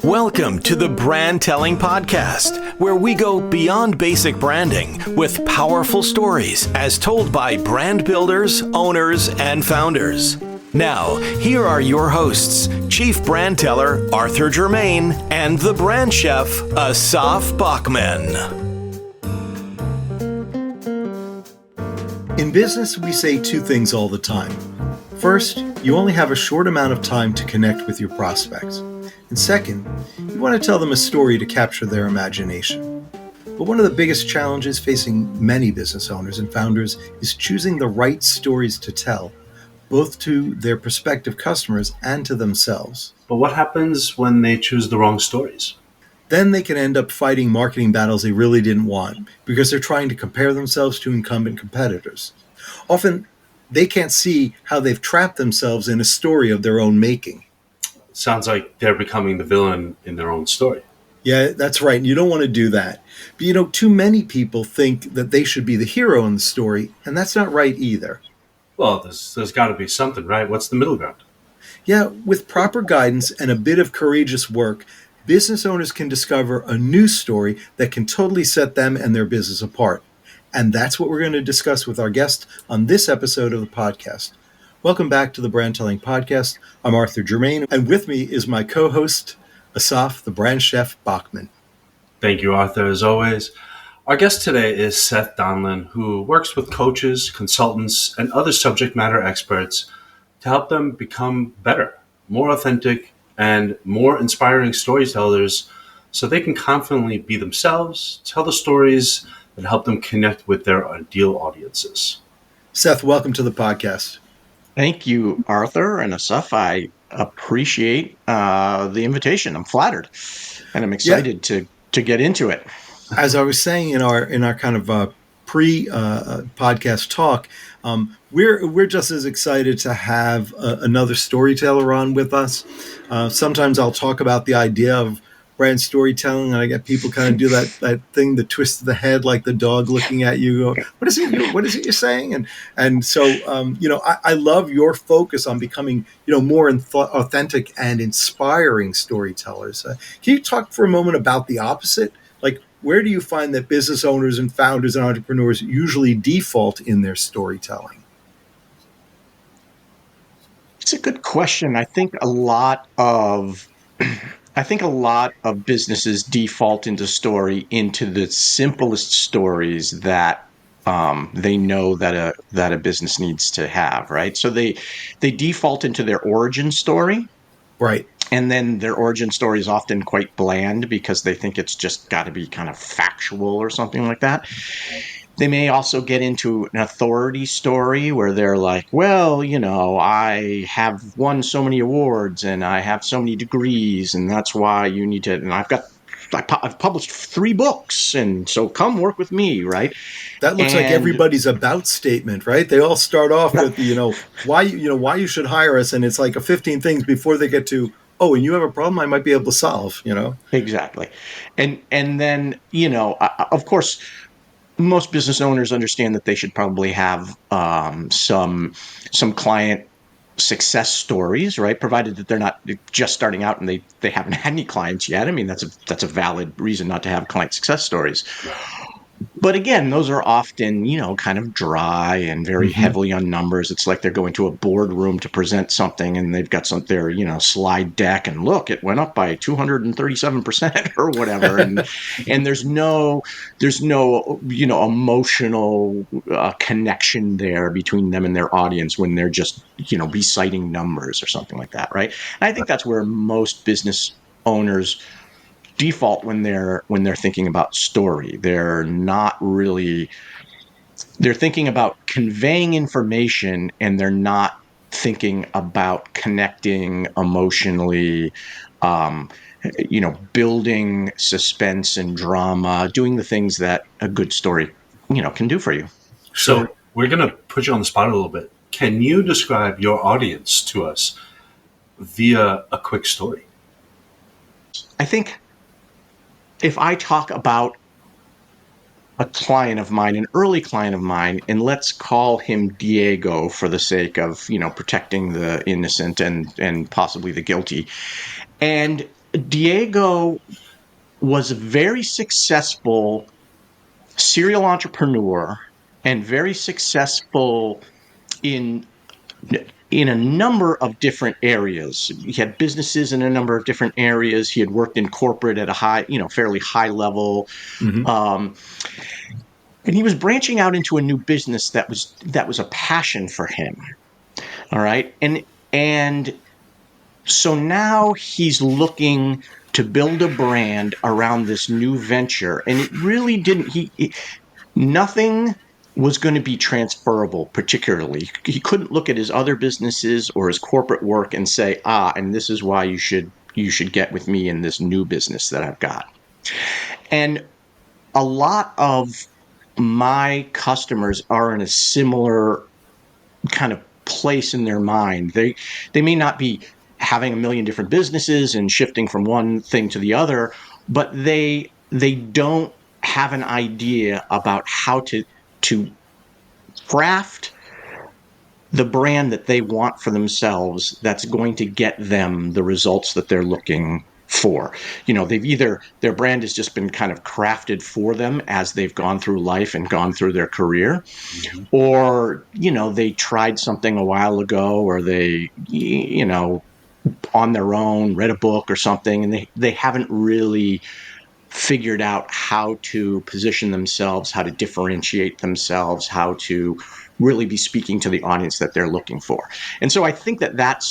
Welcome to the Brand Telling Podcast, where we go beyond basic branding with powerful stories as told by brand builders, owners, and founders. Now, here are your hosts, Chief Brand Teller Arthur Germain and the Brand Chef Asaf Bachman. In business, we say two things all the time. First, you only have a short amount of time to connect with your prospects. And second, you want to tell them a story to capture their imagination. But one of the biggest challenges facing many business owners and founders is choosing the right stories to tell, both to their prospective customers and to themselves. But what happens when they choose the wrong stories? Then they can end up fighting marketing battles they really didn't want because they're trying to compare themselves to incumbent competitors. Often, they can't see how they've trapped themselves in a story of their own making. Sounds like they're becoming the villain in their own story. Yeah, that's right. And you don't want to do that. But too many people think that they should be the hero in the story, and that's not right either. Well, there's got to be something, right? What's the middle ground? Yeah, with proper guidance and a bit of courageous work, business owners can discover a new story that can totally set them and their business apart. And that's what we're going to discuss with our guest on this episode of the podcast. Welcome back to the Brand Telling Podcast. I'm Arthur Germain, and with me is my co-host, Asaf, the Brand Chef Bachman. Thank you, Arthur, as always. Our guest today is Seth Donlin, who works with coaches, consultants, and other subject matter experts to help them become better, more authentic, and more inspiring storytellers so they can confidently be themselves, tell the stories that help them connect with their ideal audiences. Seth, welcome to the podcast. Thank you, Arthur and Asaf. I appreciate the invitation. I'm flattered, and I'm excited to get into it. As I was saying in our kind of pre-podcast talk, we're just as excited to have another storyteller on with us. Sometimes I'll talk about the idea of brand storytelling, and I get people kind of do that thing, the twist of the head, like the dog looking at you. Go, what is it you're saying? And so I love your focus on becoming more authentic and inspiring storytellers. Can you talk for a moment about the opposite? Like, where do you find that business owners and founders and entrepreneurs usually default in their storytelling? It's a good question. I think a lot of businesses default into the simplest stories that they know that a business needs to have, right? So they default into their origin story, right? And then their origin story is often quite bland because they think it's just got to be kind of factual or something like that. They may also get into an authority story where they're like, well, I have won so many awards and I have so many degrees, and that's why you need to, and I've published 3 books, and so come work with me, right? That looks like everybody's about statement, right? They all start off with, why you should hire us, and it's like 15 things before they get to, oh, and you have a problem I might be able to solve, Exactly. And then, of course, most business owners understand that they should probably have some client success stories, right? Provided that they're not just starting out and they haven't had any clients yet. I mean, that's a valid reason not to have client success stories. But again, those are often, kind of dry and very heavily on numbers. It's like they're going to a boardroom to present something and they've got their slide deck and look, it went up by 237% or whatever. And there's no emotional connection there between them and their audience when they're just, reciting numbers or something like that, right? And I think that's where most business owners default when they're thinking about story. They're thinking about conveying information, and they're not thinking about connecting emotionally, building suspense and drama, doing the things that a good story, can do for you. So we're going to put you on the spot a little bit. Can you describe your audience to us via a quick story? I think if I talk about a client of mine, an early client of mine, and let's call him Diego for the sake of, protecting the innocent and possibly the guilty. And Diego was a very successful serial entrepreneur and very successful in a number of different areas. He had businesses in a number of different areas. He had worked in corporate at a high, fairly high level. Um, and he was branching out into a new business that was a passion for him. All right. And so now he's looking to build a brand around this new venture. And it really didn't, nothing was going to be transferable, particularly. He couldn't look at his other businesses or his corporate work and say, and this is why you should get with me in this new business that I've got. And a lot of my customers are in a similar kind of place in their mind. They may not be having a million different businesses and shifting from one thing to the other, but they don't have an idea about how to craft the brand that they want for themselves that's going to get them the results that they're looking for. Their brand has just been kind of crafted for them as they've gone through life and gone through their career. Mm-hmm. Or, they tried something a while ago, or they, on their own read a book or something, and they haven't really figured out how to position themselves, how to differentiate themselves, how to really be speaking to the audience that they're looking for. And so I think that that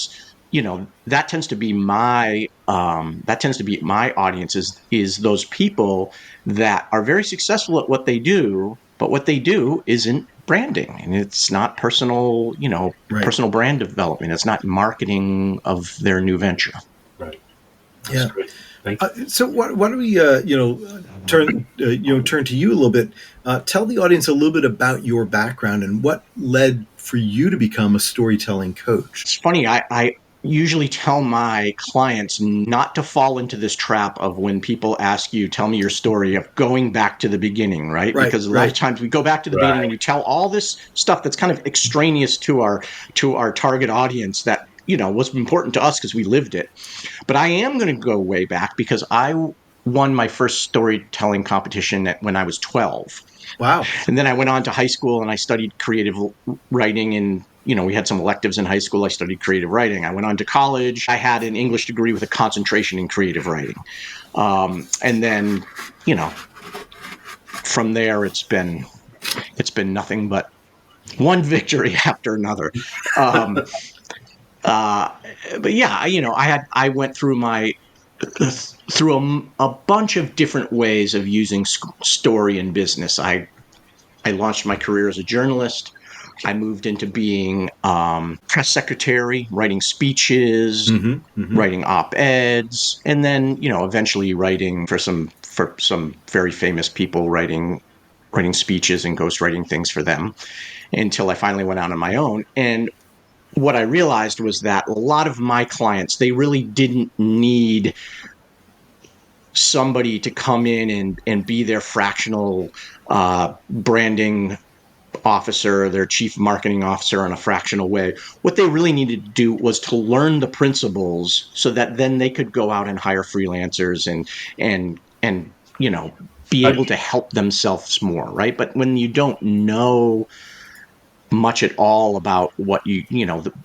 tends to be my audience is those people that are very successful at what they do, but what they do isn't branding, and it's not personal, right. Personal brand development. It's not marketing of their new venture. Right. That's great. Thank you. So why don't we, turn to you a little bit? Tell the audience a little bit about your background and what led for you to become a storytelling coach. It's funny. I usually tell my clients not to fall into this trap of when people ask you, tell me your story, of going back to the beginning, right? Because a lot of times we go back to the beginning and we tell all this stuff that's kind of extraneous to our target audience that, was important to us because we lived it. But I am going to go way back because I won my first storytelling competition when I was 12. Wow. And then I went on to high school and I studied creative writing, and we had some electives in high school. I studied creative writing. I went on to college. I had an English degree with a concentration in creative writing. And then, from there, it's been nothing but one victory after another. But yeah, I went through a bunch of different ways of using story in business. I launched my career as a journalist. I moved into being press secretary, writing speeches, writing op-eds, and then eventually writing for some very famous people, writing speeches and ghostwriting things for them, until I finally went out on my own. And what I realized was that a lot of my clients, they really didn't need somebody to come in and be their fractional branding officer, their chief marketing officer in a fractional way. What they really needed to do was to learn the principles so that then they could go out and hire freelancers and be able to help themselves more, right? But when you don't know much at all about what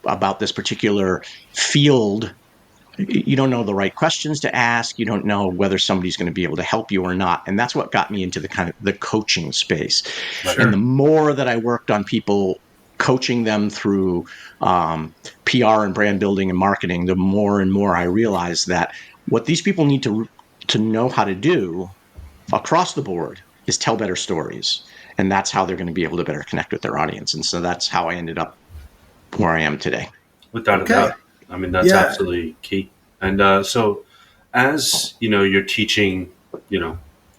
about this particular field, you don't know the right questions to ask. You don't know whether somebody's going to be able to help you or not. And that's what got me into the kind of the coaching space. Sure. And the more that I worked on people, coaching them through PR and brand building and marketing, the more and more I realized that what these people need to know how to do across the board is tell better stories. And that's how they're going to be able to better connect with their audience. And so that's how I ended up where I am today. Without a doubt. I mean, that's absolutely key. And so as, you're teaching,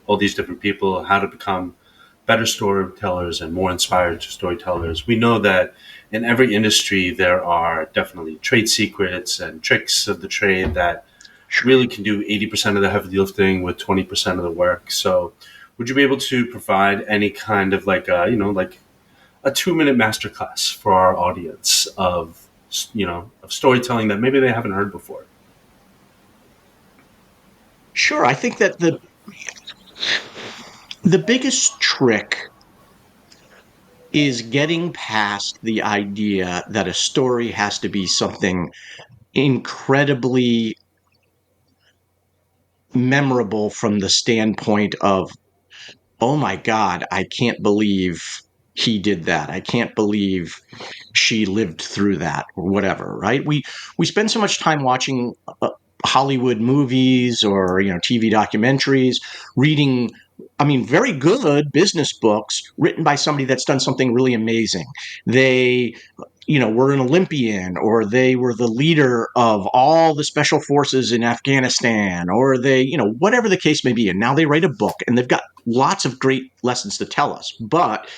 all these different people how to become better storytellers and more inspired storytellers, we know that in every industry, there are definitely trade secrets and tricks of the trade that really can do 80% of the heavy lifting with 20% of the work. So would you be able to provide any kind of like like a 2-minute masterclass for our audience of of storytelling that maybe they haven't heard before? Sure. I think that the biggest trick is getting past the idea that a story has to be something incredibly memorable from the standpoint of, oh my God, I can't believe he did that. I can't believe she lived through that, or whatever, right? We spend so much time watching Hollywood movies or TV documentaries, reading, I mean, very good business books written by somebody that's done something really amazing. They were an Olympian, or they were the leader of all the special forces in Afghanistan, or they, whatever the case may be. And now they write a book and they've got lots of great lessons to tell us. But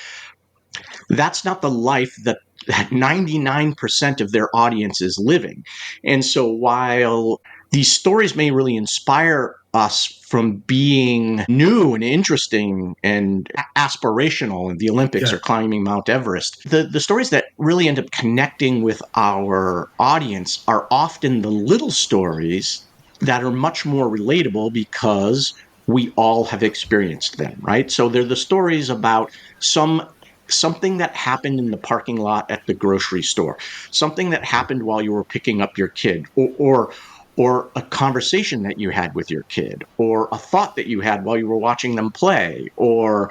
that's not the life that 99% of their audience is living. And so while these stories may really inspire us from being new and interesting and aspirational in the Olympics Yeah. or climbing Mount Everest, the stories that really end up connecting with our audience are often the little stories that are much more relatable because we all have experienced them, right? So they're the stories about something that happened in the parking lot at the grocery store, something that happened while you were picking up your kid, or a conversation that you had with your kid, or a thought that you had while you were watching them play, or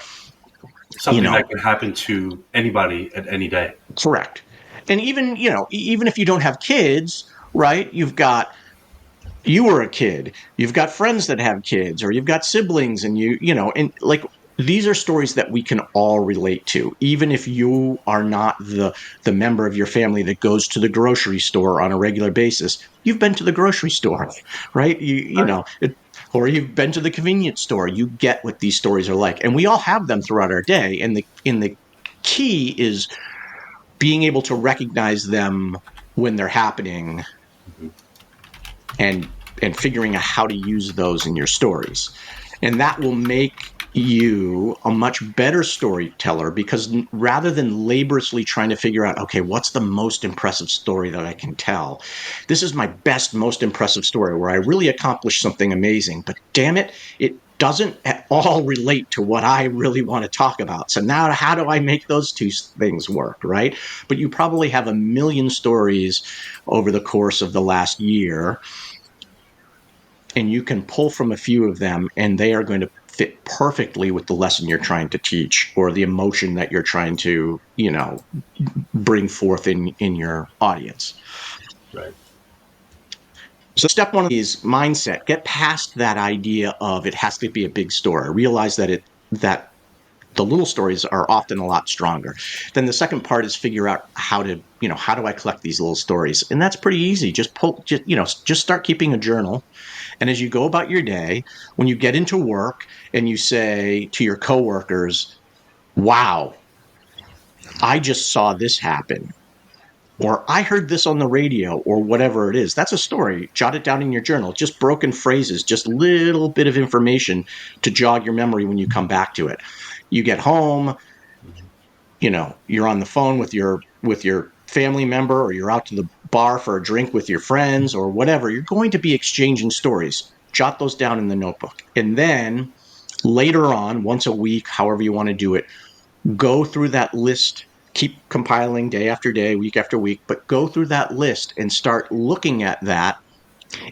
Something that can happen to anybody at any day. correct. And even if you don't have kids, right? You were a kid, you've got friends that have kids, or you've got siblings, and and like, these are stories that we can all relate to, even if you are not the member of your family that goes to the grocery store on a regular basis. You've been to the grocery store, right? Or you've been to the convenience store. You get what these stories are like, and we all have them throughout our day. And the key is being able to recognize them when they're happening, and figuring out how to use those in your stories. And that will make you a much better storyteller, because rather than laboriously trying to figure out, okay, what's the most impressive story that I can tell? This is my best, most impressive story where I really accomplished something amazing, but damn it, it doesn't at all relate to what I really want to talk about. So now how do I make those two things work, right? But you probably have a million stories over the course of the last year, and you can pull from a few of them, and they are going to fit perfectly with the lesson you're trying to teach, or the emotion that you're trying to, bring forth in your audience. Right. So step one is mindset. Get past that idea of it has to be a big story. Realize that the little stories are often a lot stronger. Then the second part is figure out how do I collect these little stories? And that's pretty easy. Just start keeping a journal. And as you go about your day, when you get into work and you say to your coworkers, wow, I just saw this happen, or I heard this on the radio, or whatever it is, that's a story. Jot it down in your journal. Just broken phrases, just little bit of information to jog your memory when you come back to it. You get home, you're on the phone with your family member, or you're out to the bar for a drink with your friends, or whatever. You're going to be exchanging stories. Jot those down in the notebook. And then later on, once a week, however you want to do it, go through that list. Keep compiling day after day, week after week, but go through that list and start looking at that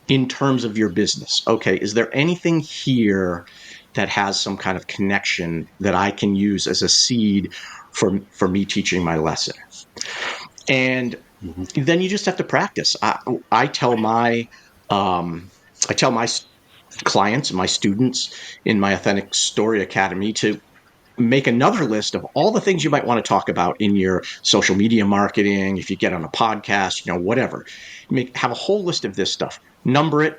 in terms of your business. Okay, is there anything here that has some kind of connection that I can use as a seed for me teaching my lesson? And then you just have to practice. I tell my clients, my students in my Authentic Story Academy, to make another list of all the things you might want to talk about in your social media marketing. If you get on a podcast, whatever, have a whole list of this stuff. Number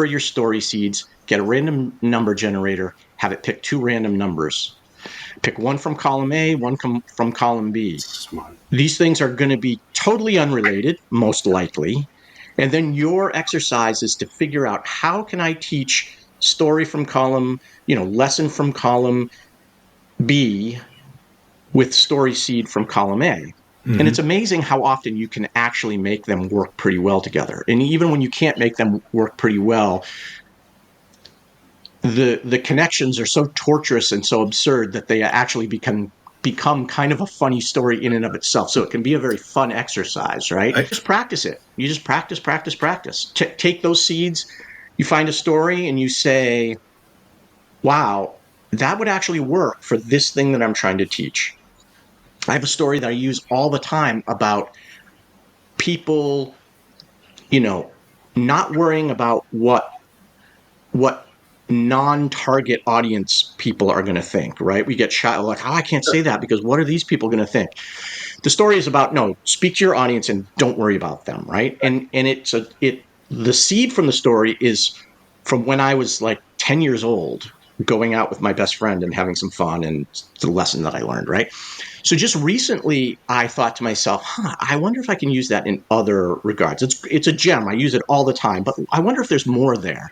your story seeds, get a random number generator, have it pick 2 random numbers. Pick one from column A, one from column B. Smart. These things are going to be totally unrelated, most likely. And then your exercise is to figure out, how can I teach story from column, lesson from column B with story seed from column A. Mm-hmm. And it's amazing how often you can actually make them work pretty well together. And even when you can't make them work pretty well, the connections are so torturous and so absurd that they actually become kind of a funny story in and of itself. So it can be a very fun exercise, right? Just practice it. You just practice. Take those seeds, you find a story and you say, wow, that would actually work for this thing that I'm trying to teach. I have a story that I use all the time about people, not worrying about what non-target audience people are going to think, right? We get shot like, I can't say that because what are these people going to think? The story is about, no, speak to your audience and don't worry about them, right? And the seed from the story is from when I was like 10 years old, going out with my best friend and having some fun, and the lesson that I learned, right? So just recently, I thought to myself, I wonder if I can use that in other regards. It's a gem. I use it all the time, but I wonder if there's more there.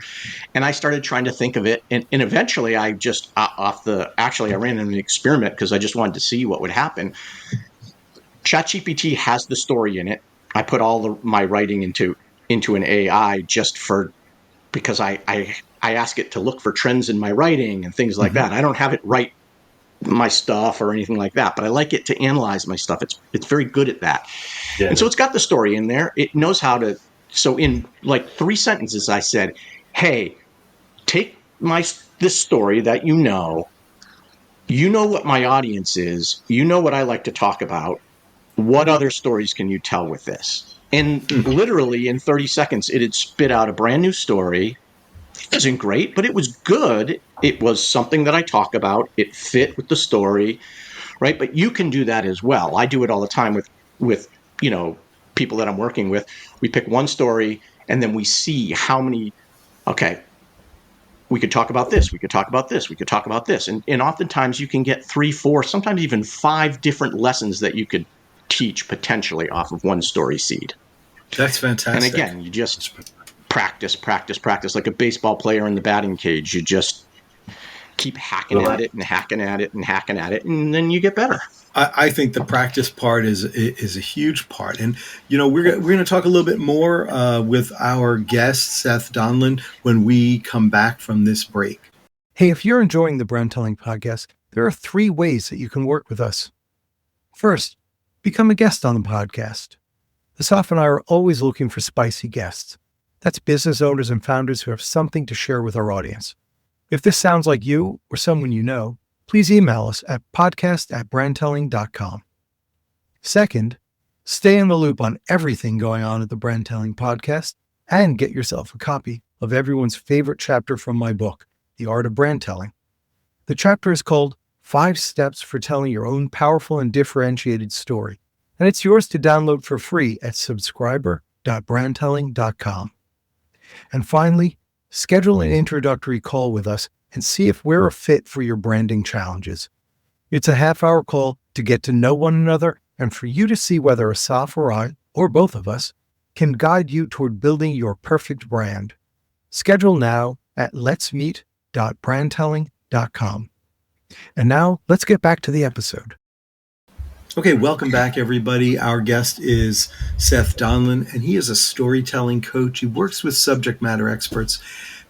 And I started trying to think of it. And eventually I just I ran an experiment because I just wanted to see what would happen. ChatGPT has the story in it. I put all my writing into an AI because I ask it to look for trends in my writing and things like that. I don't have it write my stuff or anything like that, but I like it to analyze my stuff. It's very good at that. Yeah. And so it's got the story in there. It knows how to. So in like 3 sentences, I said, hey, take this story that you know what my audience is, you know what I like to talk about. What other stories can you tell with this? And literally in 30 seconds, it had spit out a brand new story. It wasn't great, but it was good. It was something that I talk about. It fit with the story, right? But you can do that as well. I do it all the time with people that I'm working with. We pick one story and then we see how many, okay, we could talk about this, we could talk about this, we could talk about this. And oftentimes you can get 3, 4, sometimes even 5 different lessons that you could teach potentially off of one story seed. That's fantastic. And again, you just practice like a baseball player in the batting cage. You just keep hacking at it and hacking at it and hacking at it, and then you get better. I think the practice part is a huge part. And, we're going to talk a little bit more with our guest, Seth Donlin, when we come back from this break. Hey, if you're enjoying the Brand Telling Podcast, there are 3 ways that you can work with us. First, become a guest on the podcast. Seth and I are always looking for spicy guests. That's business owners and founders who have something to share with our audience. If this sounds like you or someone you know, please email us at podcast@brandtelling.com. Second, stay in the loop on everything going on at the Brand Telling Podcast and get yourself a copy of everyone's favorite chapter from my book, The Art of Brand Telling. The chapter is called 5 Steps for Telling Your Own Powerful and Differentiated Story, and it's yours to download for free at subscriber.brandtelling.com. And finally, schedule an introductory call with us and see if we're a fit for your branding challenges. It's a half-hour call to get to know one another and for you to see whether Asaf or I, or both of us, can guide you toward building your perfect brand. Schedule now at letsmeet.brandtelling.com. And now, let's get back to the episode. Okay, welcome back, everybody. Our guest is Seth Donlin, and he is a storytelling coach. He works with subject matter experts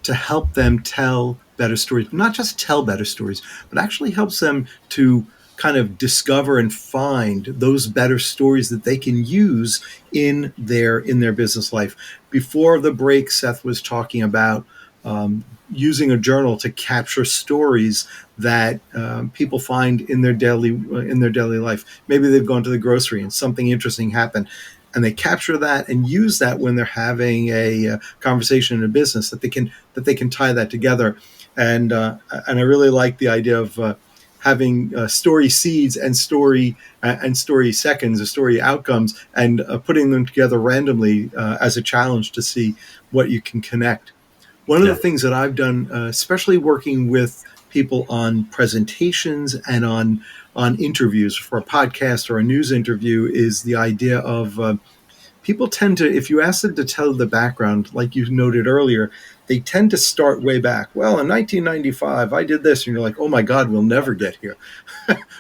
to help them tell better stories. Not just tell better stories, but actually helps them to kind of discover and find those better stories that they can use in their business life. Before the break, Seth was talking about using a journal to capture stories that people find in their daily life. Maybe they've gone to the grocery and something interesting happened, and they capture that and use that when they're having a conversation in a business, that they can tie that together. And I really like the idea of having story seeds and story seconds or story outcomes, and putting them together randomly as a challenge to see what you can connect. One of the things that I've done, especially working with people on presentations and on interviews for a podcast or a news interview, is the idea of people tend to, if you ask them to tell the background, like you noted earlier, they tend to start way back. Well, in 1995, I did this, and you're like, oh my God, we'll never get here.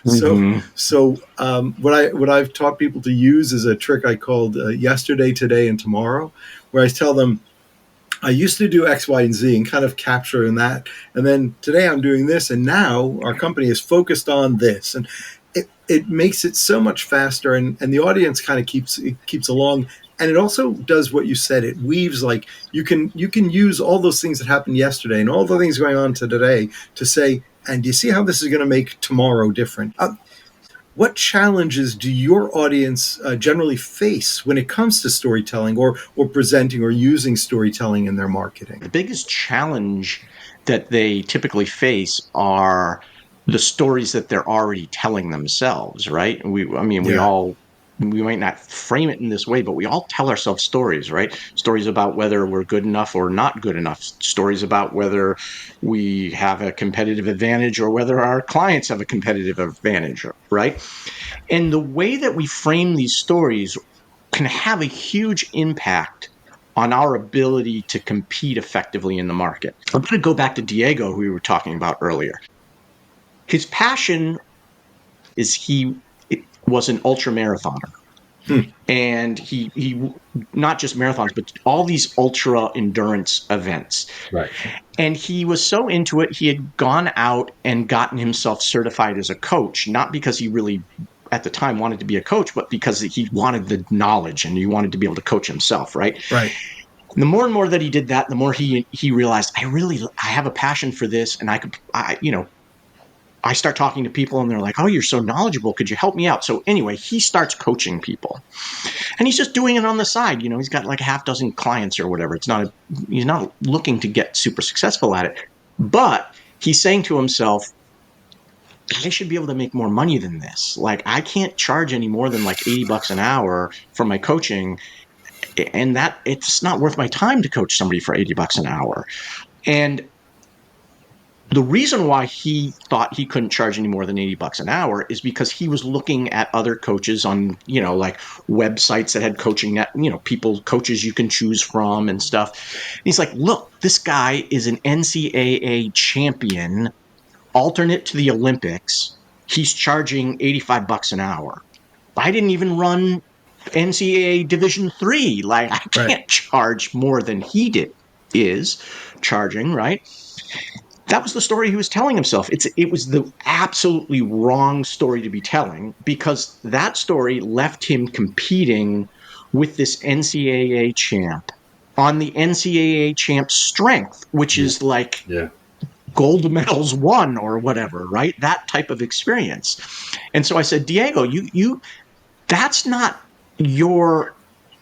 What I've taught people to use is a trick I called yesterday, today, and tomorrow, where I tell them, I used to do X, Y, and Z and kind of capture in that. And then today I'm doing this. And now our company is focused on this. And it makes it so much faster. And the audience kind of keeps along. And it also does what you said. It weaves, like you can use all those things that happened yesterday and all the things going on to today to say, and do you see how this is going to make tomorrow different? What challenges do your audience generally face when it comes to storytelling or presenting or using storytelling in their marketing? The biggest challenge that they typically face are the stories that they're already telling themselves, right? We might not frame it in this way, but we all tell ourselves stories, right? Stories about whether we're good enough or not good enough. Stories about whether we have a competitive advantage or whether our clients have a competitive advantage, right? And the way that we frame these stories can have a huge impact on our ability to compete effectively in the market. I'm going to go back to Diego, who we were talking about earlier. His passion is he was an ultra marathoner. And he not just marathons, but all these ultra endurance events. Right. And he was so into it, he had gone out and gotten himself certified as a coach, not because he really at the time wanted to be a coach, but because he wanted the knowledge and he wanted to be able to coach himself, right? Right. And the more and more that he did that, the more he realized, I have a passion for this, and I start talking to people and they're like, oh, you're so knowledgeable. Could you help me out? So anyway, he starts coaching people and he's just doing it on the side. He's got like a half dozen clients or whatever. He's not looking to get super successful at it, but he's saying to himself, I should be able to make more money than this. Like, I can't charge any more than like $80 an hour for my coaching. And that it's not worth my time to coach somebody for $80 an hour. And the reason why he thought he couldn't charge any more than $80 an hour is because he was looking at other coaches on, like websites that had coaching, coaches you can choose from and stuff. And he's like, look, this guy is an NCAA champion, alternate to the Olympics. He's charging $85 an hour. I didn't even run NCAA Division III. Like, I can't charge more than he is charging, right? That was the story he was telling himself. It was the absolutely wrong story to be telling, because that story left him competing with this NCAA champ on the NCAA champ's strength, which is like gold medals won or whatever, right? That type of experience. And so I said, Diego, you that's not your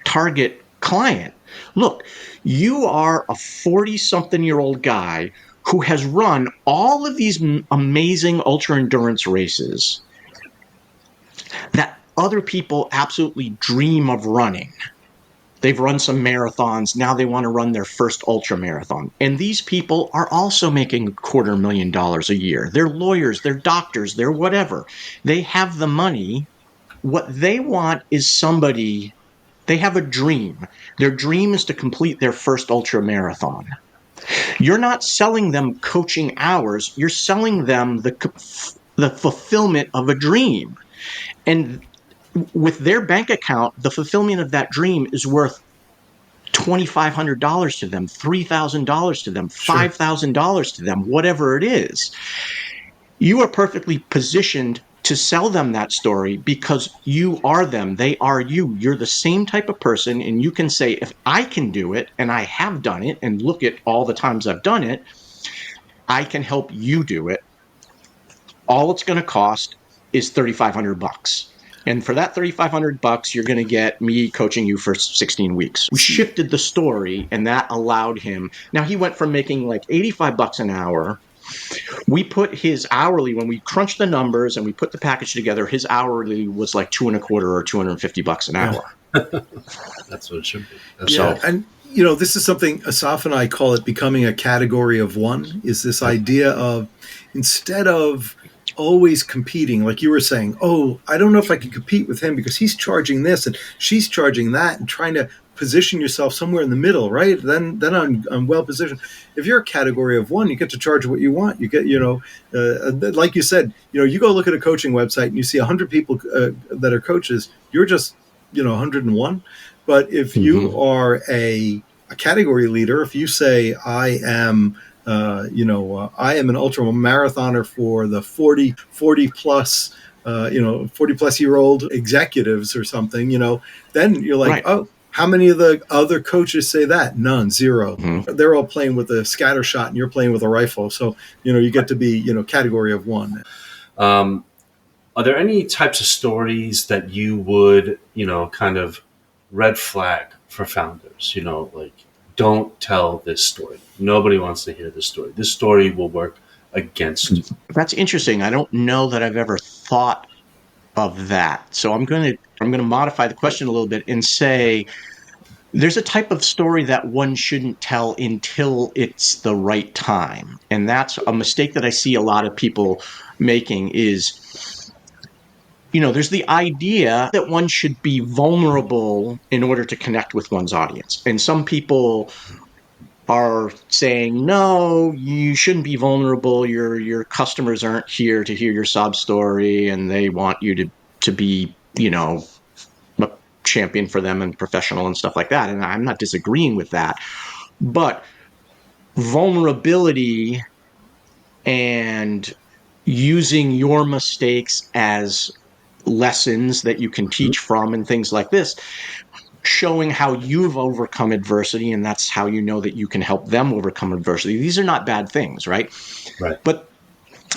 target client. Look, you are a 40-something-year-old guy who has run all of these amazing ultra endurance races that other people absolutely dream of running. They've run some marathons. Now they want to run their first ultra marathon. And these people are also making $250,000 a year. They're lawyers, they're doctors, they're whatever. They have the money. What they want is somebody, they have a dream. Their dream is to complete their first ultra marathon. You're not selling them coaching hours. You're selling them the fulfillment of a dream. And with their bank account, the fulfillment of that dream is worth $2,500 to them, $3,000 to them, $5,000 to them, whatever it is. You are perfectly positioned to sell them that story because you are them. They are you. You're the same type of person, and you can say, if I can do it, and I have done it, and look at all the times I've done it, I can help you do it. All it's going to cost is $3,500. And for that $3,500, you're going to get me coaching you for 16 weeks. We shifted the story, and that allowed him. Now, he went from making like $85 an hour. We put his hourly, when we crunched the numbers and we put the package together, his hourly was like $225 or $250 an hour. That's what it should be. And this is something Asaf and I call it becoming a category of one, is this idea of, instead of always competing, like you were saying, oh, I don't know if I can compete with him because he's charging this and she's charging that, and trying to position yourself somewhere in the middle, right? Then I'm well positioned. If you're a category of one, you get to charge what you want. You get, like you said, you go look at a coaching website and you see 100 people that are coaches. You're just, 101. But if you are a category leader, if you say, I am an ultra marathoner for the 40 plus 40 plus year old executives or something, then you're like, Right. oh, how many of the other coaches say that? None, zero. They're all playing with a scatter shot and you're playing with a rifle. So, you get to be, category of one. Are there any types of stories that you would, kind of red flag for founders? Like, don't tell this story. Nobody wants to hear this story. This story will work against you. That's interesting. I don't know that I've ever thought of that. So I'm going to modify the question a little bit and say there's a type of story that one shouldn't tell until it's the right time. And that's a mistake that I see a lot of people making is, there's the idea that one should be vulnerable in order to connect with one's audience. And some people are saying, no, you shouldn't be vulnerable. Your customers aren't here to hear your sob story, and they want you to be, a champion for them and professional and stuff like that. And I'm not disagreeing with that. But vulnerability and using your mistakes as lessons that you can teach from and things like this, showing how you've overcome adversity, and that's how you know that you can help them overcome adversity. These are not bad things, right? Right. But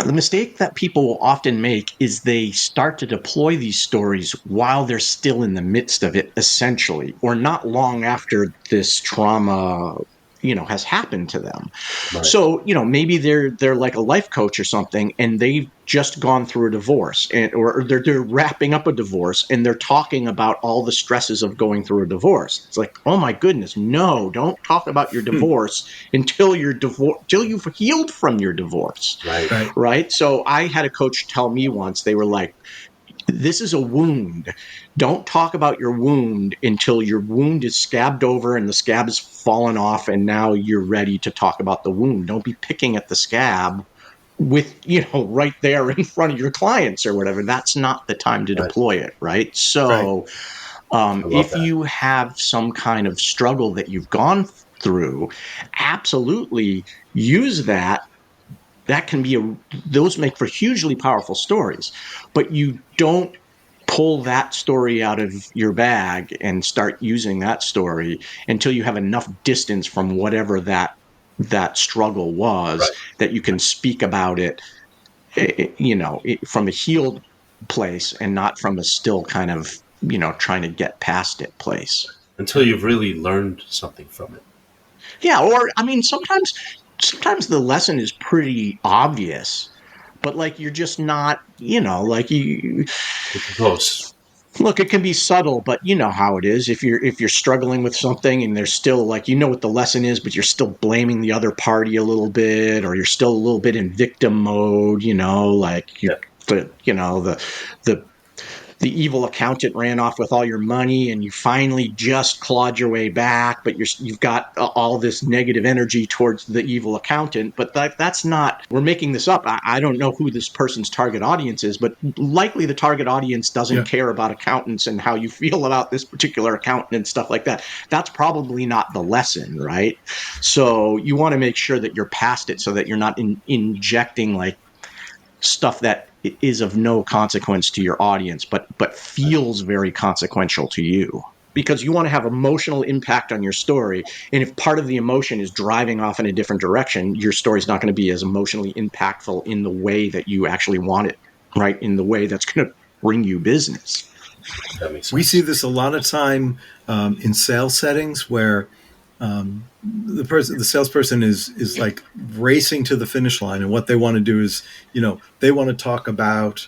the mistake that people will often make is they start to deploy these stories while they're still in the midst of it, essentially, or not long after this trauma has happened to them. Right. So, maybe they're like a life coach or something, and they've just gone through a divorce, or they're wrapping up a divorce, and they're talking about all the stresses of going through a divorce. It's like, oh my goodness, no, don't talk about your divorce until you've healed from your divorce. Right. So I had a coach tell me once, they were like, this is a wound. Don't talk about your wound until your wound is scabbed over and the scab is fallen off, and now you're ready to talk about the wound. Don't be picking at the scab with, right there in front of your clients or whatever. That's not the time to deploy it, right? So if you have some kind of struggle that you've gone through, absolutely use that. That can be those make for hugely powerful stories, but you don't pull that story out of your bag and start using that story until you have enough distance from whatever that struggle was, that you can speak about it, from a healed place and not from a still kind of, trying to get past it place. Until you've really learned something from it. Yeah. Or, I mean, sometimes the lesson is pretty obvious, but like you're just not, like you. Close. Look, it can be subtle, but you know how it is. If you're struggling with something and there's still like, what the lesson is, but you're still blaming the other party a little bit, or you're still a little bit in victim mode, the evil accountant ran off with all your money and you finally just clawed your way back, but you've got all this negative energy towards the evil accountant. But that's not, we're making this up. I don't know who this person's target audience is, but likely the target audience doesn't care about accountants and how you feel about this particular accountant and stuff like that. That's probably not the lesson, right? So you want to make sure that you're past it so that you're not injecting like stuff that is of no consequence to your audience, but feels very consequential to you, because you want to have emotional impact on your story. And if part of the emotion is driving off in a different direction, your story is not going to be as emotionally impactful in the way that you actually want it, right? In the way that's going to bring you business. That makes sense. We see this a lot of time in sales settings where the salesperson is like racing to the finish line, and what they want to do is, they want to talk about,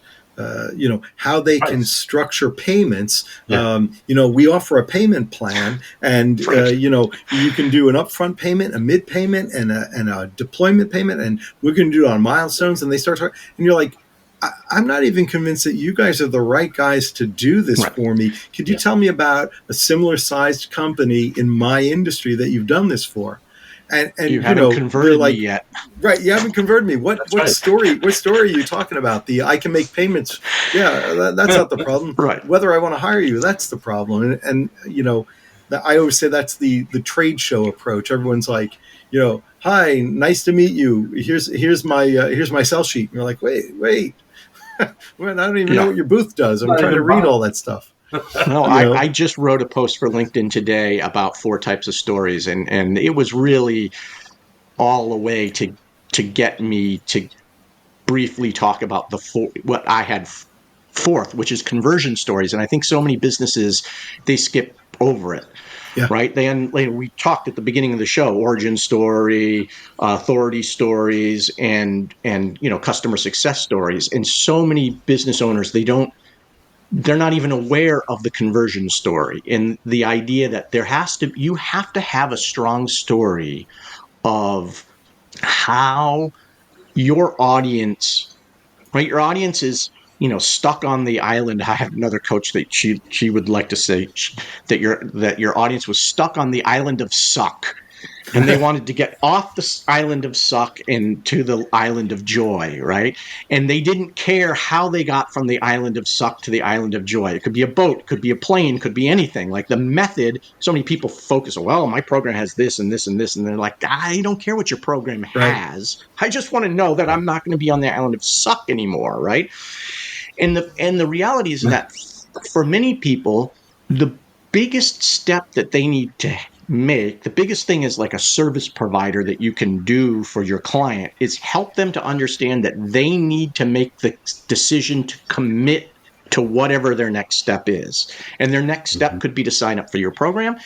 how they can structure payments. We offer a payment plan, and you can do an upfront payment, a mid payment, and a deployment payment, and we're going to do it on milestones. And they start talking, and you're like, I'm not even convinced that you guys are the right guys to do this Right. for me. Could you tell me about a similar sized company in my industry that you've done this for? And You you haven't know, they're converted me like, yet. right, you haven't converted me. That's right. What story are you talking about? The I can make payments. Yeah, that's not the problem. Right. Whether I want to hire you, that's the problem. And you know, I always say that's the trade show approach. Everyone's like, you know, hi, nice to meet you. Here's my sell sheet. And you're like, wait. Well, I don't even know Yeah. what your booth does. I'm Not trying to even read bought. all that stuff. No, You know, I just wrote a post for LinkedIn today about 4 types of stories, and it was really all a way to get me to briefly talk about what I had fourth, which is conversion stories. And I think so many businesses, they skip over it. yeah, Right. Then we talked at the beginning of the show, origin story, authority stories, and customer success stories. And so many business owners, they're not even aware of the conversion story and the idea that you have to have a strong story of how your audience, right? Your audience is, stuck on the island. I have another coach that she would like to say that your audience was stuck on the island of suck, and they wanted to get off the island of suck and to the island of joy, right? And they didn't care how they got from the island of suck to the island of joy. It could be a boat, could be a plane, could be anything. Like the method, so many people focus, well, my program has this and this and this, and they're like, I don't care what your program right. has. I just want to know that I'm not going to be on the island of suck anymore, right? And the reality is that for many people, the biggest step that they need to make, the biggest thing is like a service provider that you can do for your client is help them to understand that they need to make the decision to commit to whatever their next step is. And their next step could be to sign up for your program,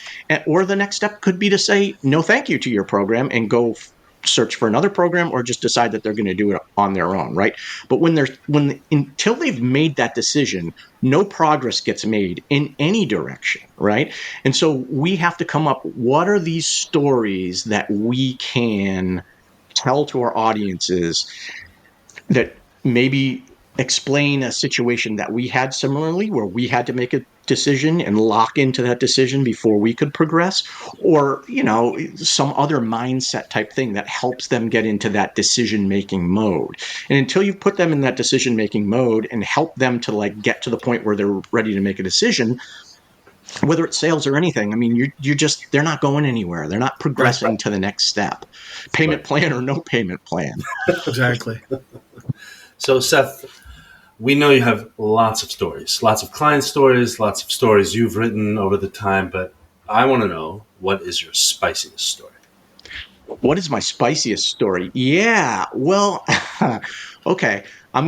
or the next step could be to say no thank you to your program and go search for another program, or just decide that they're going to do it on their own, right? But until they've made that decision, no progress gets made in any direction, right? And so we have to come up, what are these stories that we can tell to our audiences that maybe explain a situation that we had similarly, where we had to make a decision and lock into that decision before we could progress, or some other mindset type thing that helps them get into that decision making mode. And until you put them in that decision making mode and help them to like get to the point where they're ready to make a decision, whether it's sales or anything, I mean, they're not going anywhere. They're not progressing to the next step, payment plan or no payment plan. Exactly. So, Seth, we know you have lots of stories, lots of client stories, lots of stories you've written over the time, but I want to know, what is your spiciest story? What is my spiciest story? Yeah, well, okay. I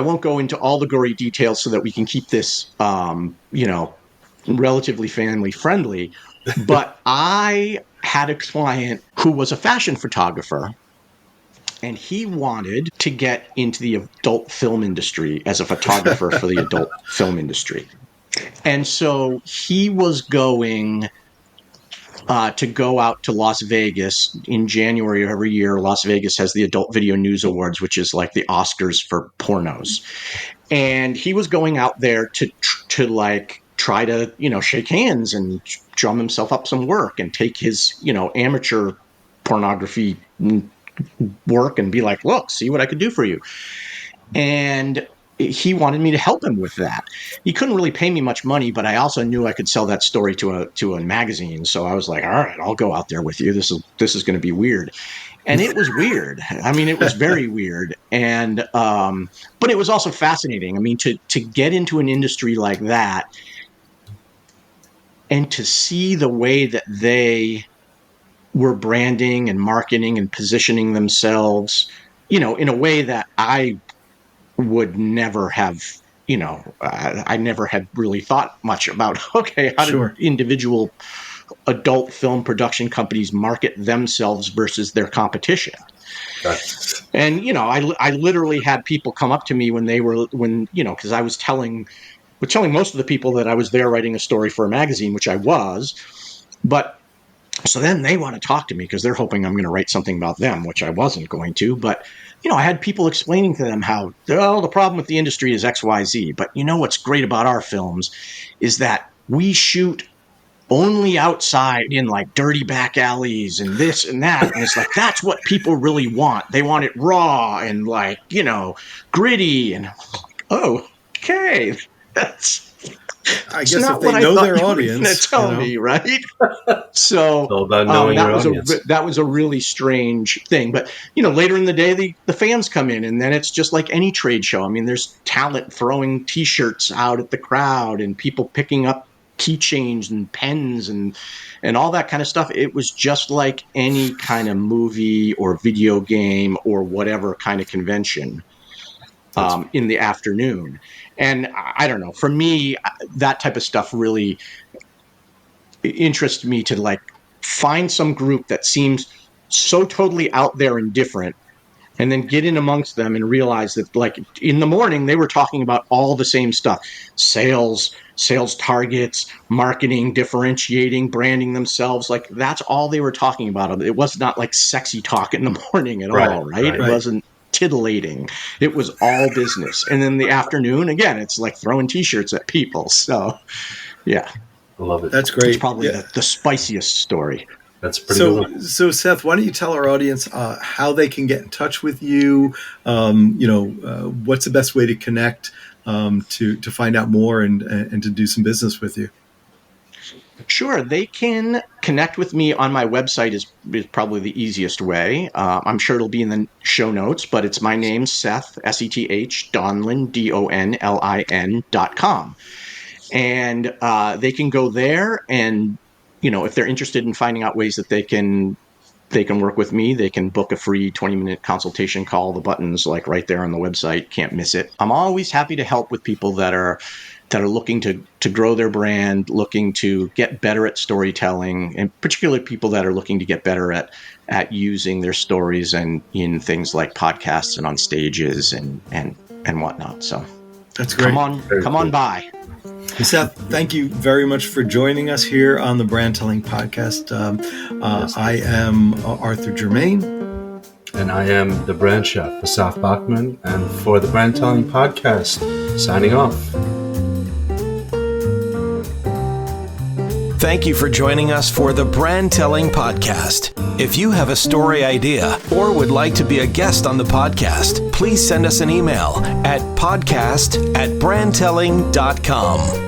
won't go into all the gory details so that we can keep this, relatively family friendly. But I had a client who was a fashion photographer, and he wanted to get into the adult film industry as a photographer for the adult film industry. And so he was going to go out to Las Vegas in January of every year. Las Vegas has the Adult Video News Awards, which is like the Oscars for pornos. And he was going out there to like try to, shake hands and drum himself up some work and take his, amateur pornography work and be like, look, see what I could do for you. And he wanted me to help him with that. He couldn't really pay me much money, but I also knew I could sell that story to a magazine. So I was like, all right, I'll go out there with you. This is going to be weird. And it was weird. I mean, it was very weird. And, but it was also fascinating. I mean, to get into an industry like that and to see the way that they were branding and marketing and positioning themselves, in a way that I would never have, I never had really thought much about, okay, how do Sure. individual adult film production companies market themselves versus their competition? And, I literally had people come up to me because I was telling most of the people that I was there writing a story for a magazine, which I was, but So then they want to talk to me because they're hoping I'm going to write something about them, which I wasn't going to. But, I had people explaining to them how, the problem with the industry is X, Y, Z. But what's great about our films is that we shoot only outside in like dirty back alleys and this and that. And it's like, that's what people really want. They want it raw and like, gritty. And I'm like, oh, okay. I guess if they know their audience, tell me, right? So It's all about knowing your audience. That was a really strange thing. But later in the day, the fans come in, and then it's just like any trade show. I mean, there's talent throwing T-shirts out at the crowd, and people picking up keychains and pens and all that kind of stuff. It was just like any kind of movie or video game or whatever kind of convention. In the afternoon. And I don't know, for me, that type of stuff really interests me to like find some group that seems so totally out there and different, and then get in amongst them and realize that like in the morning, they were talking about all the same stuff: sales targets, marketing, differentiating, branding themselves. Like that's all they were talking about. It was not like sexy talk in the morning at all, right? It wasn't titillating. It was all business. And then the afternoon, again, it's like throwing T-shirts at people. So, yeah. I love it. That's great. It's probably the spiciest story. That's pretty good. So, Seth, why don't you tell our audience how they can get in touch with you? What's the best way to connect to find out more and to do some business with you? Sure. They can connect with me on my website is probably the easiest way. I'm sure it'll be in the show notes, but it's my name, Seth, S-E-T-H, Donlin, DONLIN.com. And they can go there and, if they're interested in finding out ways that they can work with me, they can book a free 20-minute consultation call. The button's like right there on the website. Can't miss it. I'm always happy to help with people that are looking to grow their brand, looking to get better at storytelling, and particularly people that are looking to get better at using their stories and in things like podcasts and on stages and whatnot. So that's great. Come on by. Seth, thank you very much for joining us here on the Brand Telling Podcast. I am Arthur Germain. And I am the brand chef, Asaf Bachman. And for the Brand Telling Podcast, signing off. Thank you for joining us for the Brand Telling Podcast. If you have a story idea or would like to be a guest on the podcast, please send us an email at podcast@brandtelling.com.